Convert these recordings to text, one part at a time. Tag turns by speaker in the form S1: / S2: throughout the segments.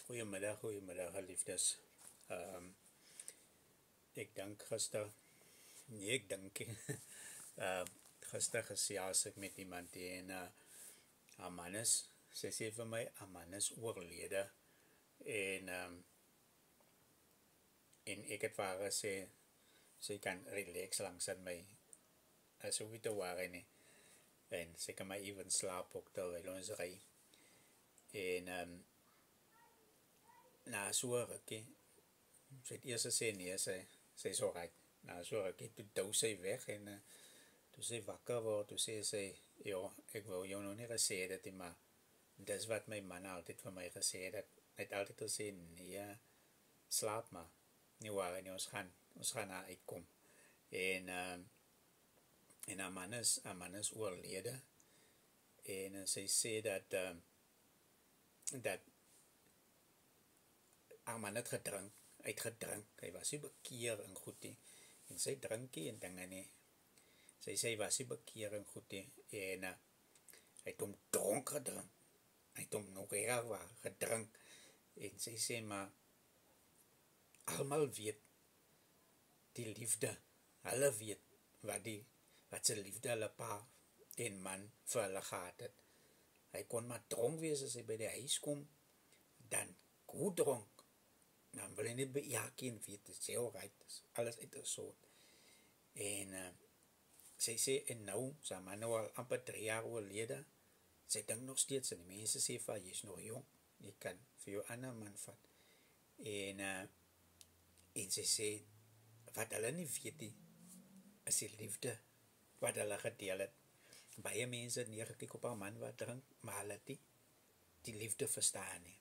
S1: Goedemiddag, geliefdes. Ik denk gister, nee, ik denk, gister gesels ek met iemand die en haar man is, sy sê vir my, haar man is oorlede en ek het vir haar gesê, sy kan relax langs aan my, as hoe te waar nie, en sy kan my even slaap ook terwyl ons ry, en na so rukkie, sy het eers gesê nee, sy is alright, na so rukkie, toe dou sy weg, en toe sy wakker word, toe sê sy, ja, ek wou jou nog nie gesê dit, maar dis wat my man altyd vir my gesê het, hy het altyd gesê, nee, slaap maar, nie waar, nie, ons gaan na uitkom, en haar man is oorlede, en sy sê dat haar man het gedrink, hy was nie bekeer en goed nie, en sy drinkie en dinge nie, sy sê hy was nie bekeer en goed nie, en hy het hom dronk gedrink, hy het hom nog erg gedrink, en sy sê maar, almal weet, die liefde, hulle weet, wat sy liefde hulle pa en man vir hulle gehad het, hy kon maar dronk wees as hy by die huis kom, dan goed dronk, dan wil hy nie bejaken weet, dit is heel right, alles uit die soort, en sy sê, en nou, sy man nou al amper 3 jaar oorlede, sy dink nog steeds, en die mense sê van, jy is nog jong, jy kan vir jou ander man vat, en sy sê, wat hulle nie weet nie, is die liefde, wat hulle gedeel het, baie mense het neergekyk op haar man wat drink, maar hulle het die liefde verstaan nie,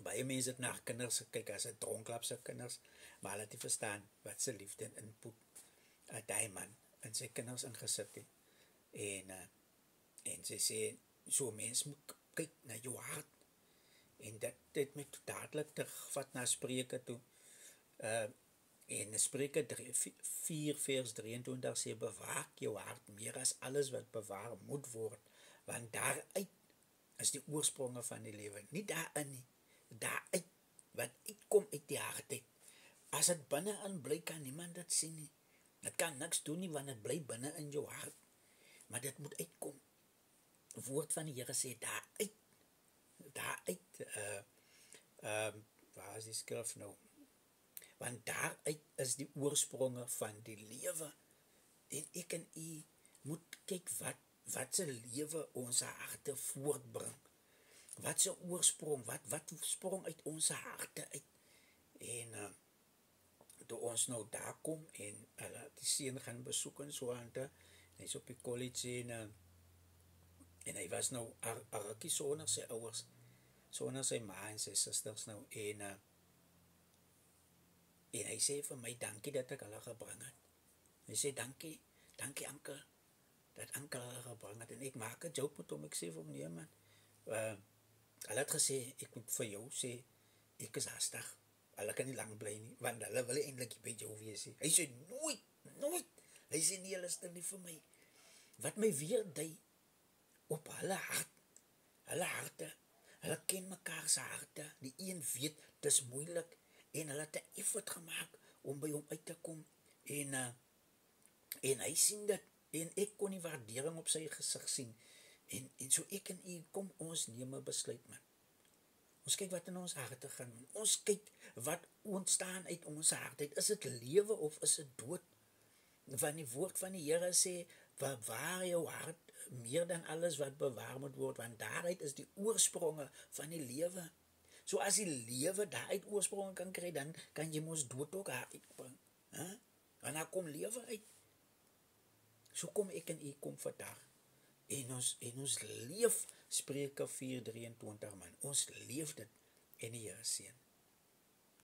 S1: baie mense het na kinders gekyk, as het dronklap sy kinders, maar hulle het nie verstaan, wat sy liefde en input, die man, en sy kinders ingesit het, en sy sê, so mens moet kyk na jou hart, en dit het my dadelijk terugvat na Spreuke toe, en Spreuke 4 vers 23 sê, bewaak jou hart meer as alles wat bewaar moet word, want daaruit is die oorspronge van die lewe, nie daarin nie, daaruit, wat uitkom uit die hart uit, as het binnenin bly, kan niemand dit sien nie, het kan niks doen nie, want het bly binne in jou hart, maar dit moet uitkom, woord van die Here sê, daaruit, waar is die skrif nou, want daaruit is die oorspronge van die lewe, en ek en u moet kyk wat se lewe ons harte voortbring, wat se oorsprong, wat sprong uit ons harte uit, en toe ons nou daar kom, en die seun gaan besoek en so aan te, en hy is op die college, en hy was nou rukkie sonder sy ouers, sonder sy ma en sy sisters nou, en hy sê vir my, dankie dat ek hulle gebring het. Hy sê, dankie ankel, dat ankel hulle gebring het, en ek maak een joke met hom, ek sê vir hom, nee man, hulle het gesê, ek moet vir jou sê, ek is hastig, hulle kan nie lang bly nie, want hulle wil eindelijk by jou wees. Hy sê, nooit, hy sê, nee, hulle stil nie vir my, wat my weer dui, op hulle harte, hulle ken mekaar sy harte, die een weet, dis moeilik, en hulle het 'n effort gemaak, om by hom uit te kom, en hy sien dit, en ek kon die waardering op sy gesig sien, en so ek en u, kom ons neem 'n besluit man, ons kyk wat in ons harte gaan, ons kyk wat ontstaan uit ons hart uit, is dit lewe of is dit dood, want die woord van die Here sê, bewaar jou hart, meer dan alles wat bewaar moet word, want daaruit is die oorspronge van die lewe, so as die lewe daaruit oorspronge kan kry, dan kan jy mos dood ook uitbring, en daar kom lewe uit, so kom ek en u kom vandag, en ons leef, Spreuke 4:23 man, ons leef dit, en die Here seën.